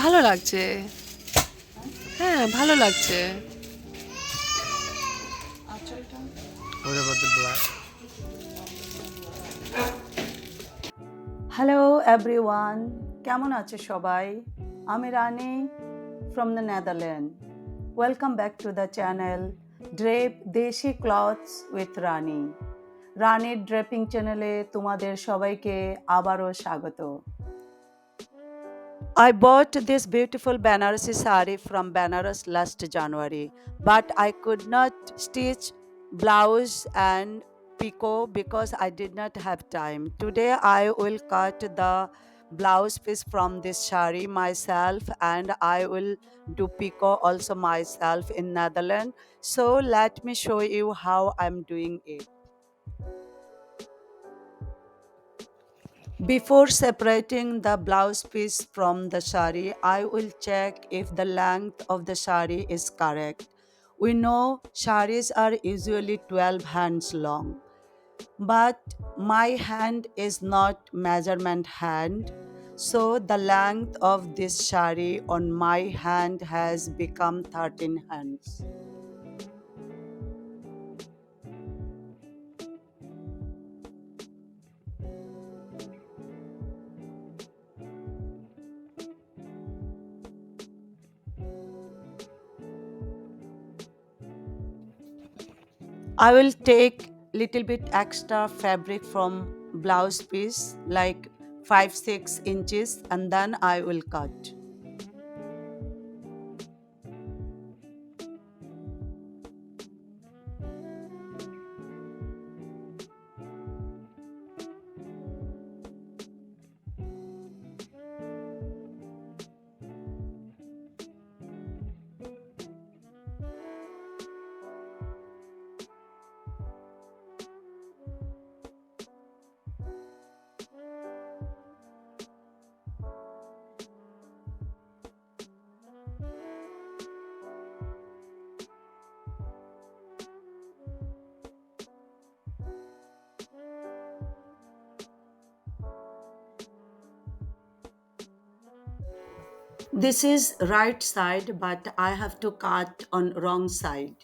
ভালো লাগছে। হ্যাঁ, ভালো লাগছে। আঁচলটা What about the black? Hello everyone, কেমন আছে সবাই? আমি Rani from the Netherland. Welcome back to the channel drape desi clothes with Rani. রানির ড্রেপিং চ্যানেলে তোমাদের সবাইকে আবারও স্বাগত। I bought this beautiful Benarasi saree from Benaras last January, but I could not stitch blouse and Pico because I did not have time. Today I will cut the blouse piece from this saree myself and I will do Pico also myself in Netherlands. So let me show you how I'm doing it. Before separating the blouse piece from the sari, I will check if the length of the sari is correct. We know saris are usually 12 hands long, but my hand is not measurement hand, so the length of this sari on my hand has become 13 hands. I will take little bit extra fabric from blouse piece like 5-6 inches and then I will cut. This is right side but I have to cut on wrong side.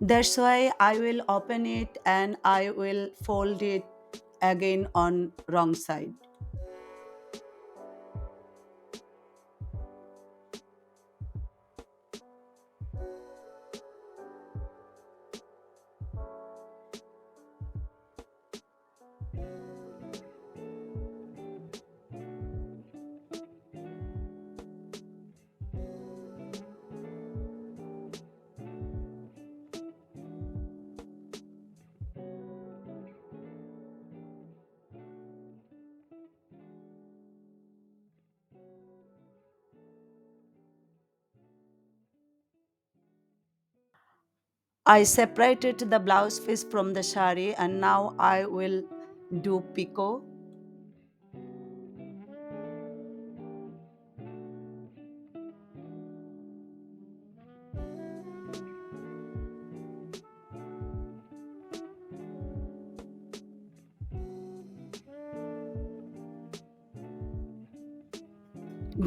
That's why I will open it and I will fold it again on wrong side. I separated the blouse piece from the sari and now I will do pico.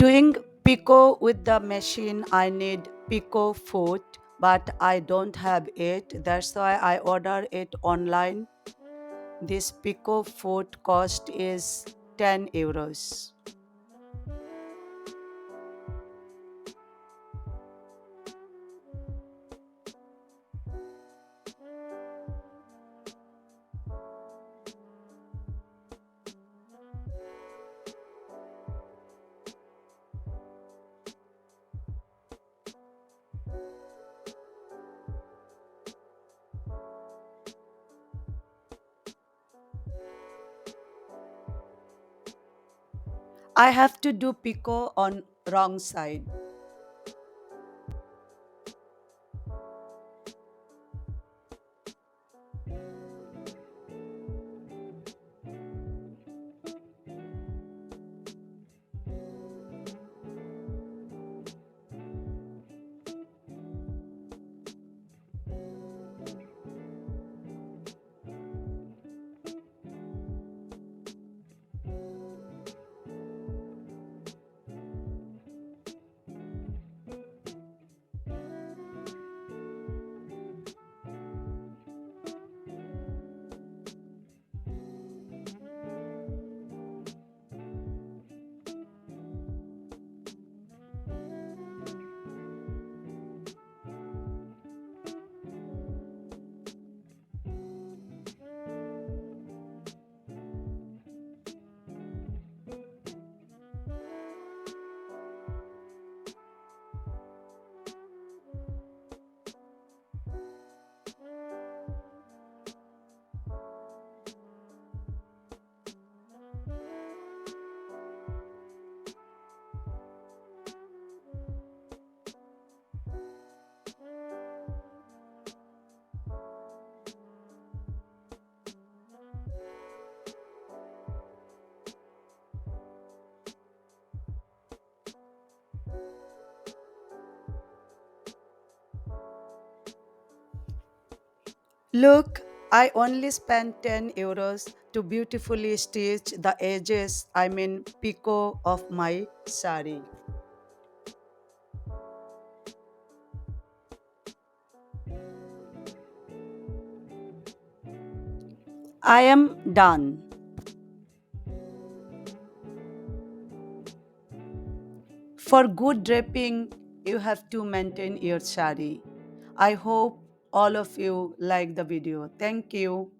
Doing Pico with the machine, I need Pico foot, but I don't have it. That's why I order it online. This Pico foot cost is 10 euros. I have to do Pico on wrong side. Look, I only spent 10 euros to beautifully stitch the edges, pico of my sari. I am done. For good draping, you have to maintain your sari. I hope all of you like the video. Thank you.